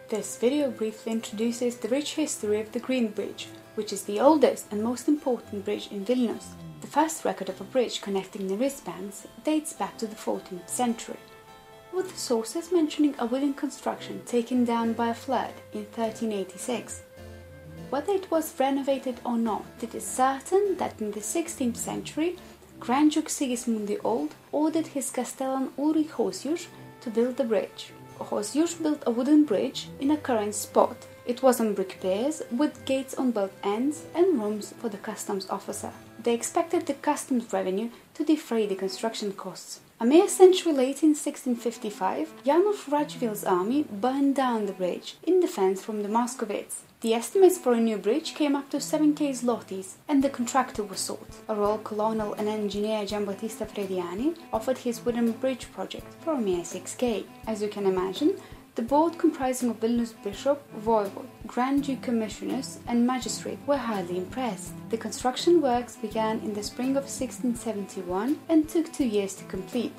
This video briefly introduces the rich history of the Green Bridge, which is the oldest and most important bridge in Vilnius. The first record of a bridge connecting the wristbands dates back to the 14th century, with sources mentioning a wooden construction taken down by a flood in 1386. Whether it was renovated or not, it is certain that in the 16th century, Grand Duke Sigismund the Old ordered his castellan Ulrich Hosius to build the bridge. Hosius built a wooden bridge in a current spot. It was on brick piers with gates on both ends and rooms for the customs officer. They expected the customs revenue to defray the construction costs. A mere century later, in 1655, Janusz Radzivill's army burned down the bridge in defense from the Mackevicius. The estimates for a new bridge came up to 7,000 zlotys, and the contractor was sought. A royal colonel and engineer, Giambattista Frediani, offered his wooden bridge project for a mere 6,000. As you can imagine, the board, comprising of Vilnius bishop, voivode, Grand Duke commissioners and magistrate, were highly impressed. The construction works began in the spring of 1671 and took 2 years to complete.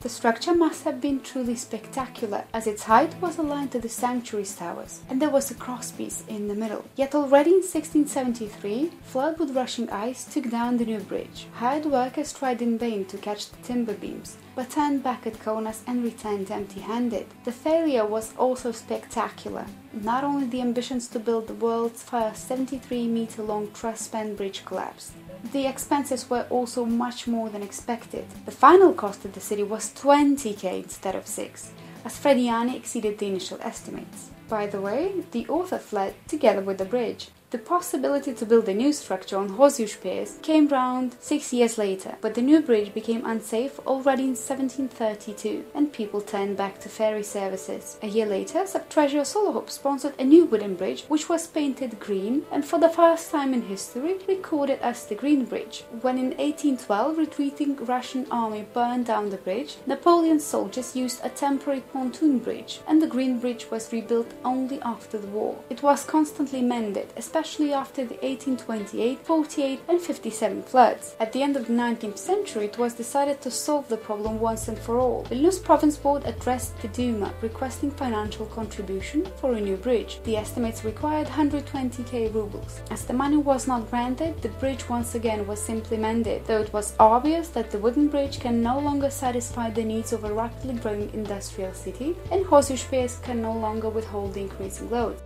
The structure must have been truly spectacular, as its height was aligned to the sanctuary's towers, and there was a crosspiece in the middle. Yet already in 1673, flood with rushing ice took down the new bridge. Hired workers tried in vain to catch the timber beams, but turned back at corners and returned empty-handed. The failure was also spectacular. Not only the ambitions to build the world's first 73-meter-long truss-span bridge collapsed, the expenses were also much more than expected. The final cost of the city was 20,000 instead of 6, as Frediani exceeded the initial estimates. By the way, the author fled together with the bridge. The possibility to build a new structure on Hosius piers came round 6 years later, but the new bridge became unsafe already in 1732, and people turned back to ferry services. A year later, Sub-Treasurer Sollohub sponsored a new wooden bridge, which was painted green and for the first time in history recorded as the Green Bridge. When in 1812 retreating Russian army burned down the bridge, Napoleon's soldiers used a temporary pontoon bridge, and the Green Bridge was rebuilt only after the war. It was constantly mended, especially after the 1828, 48 and 57 floods. At the end of the 19th century, it was decided to solve the problem once and for all. Vilnius Province Board addressed the Duma, requesting financial contribution for a new bridge. The estimates required 120,000 rubles. As the money was not granted, the bridge once again was simply mended, though it was obvious that the wooden bridge can no longer satisfy the needs of a rapidly growing industrial city, and Hosius piers can no longer withhold the increasing load.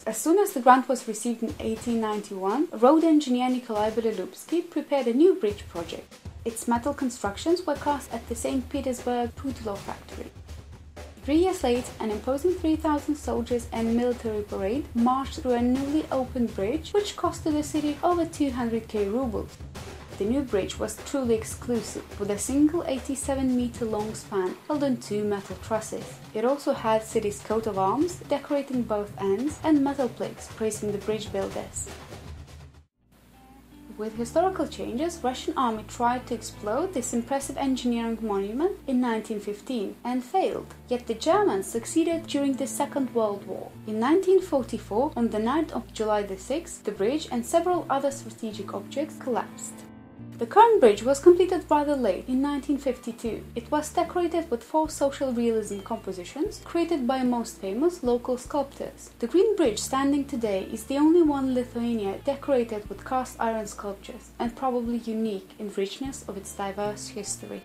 As soon as the grant was received in 1891, road engineer Nikolai Belolubsky prepared a new bridge project. Its metal constructions were cast at the St. Petersburg Pudlo factory. 3 years later, an imposing 3,000 soldiers and military parade marched through a newly opened bridge, which costed the city over 200,000 rubles. The new bridge was truly exclusive, with a single 87-meter-long span held on 2 metal trusses. It also had city's coat of arms decorating both ends and metal plaques praising the bridge builders. With historical changes, Russian army tried to explode this impressive engineering monument in 1915 and failed, yet the Germans succeeded during the Second World War. In 1944, on the night of July the 6th, the bridge and several other strategic objects collapsed. The current bridge was completed rather late, in 1952. It was decorated with 4 social realism compositions created by most famous local sculptors. The Green Bridge standing today is the only one in Lithuania decorated with cast iron sculptures, and probably unique in richness of its diverse history.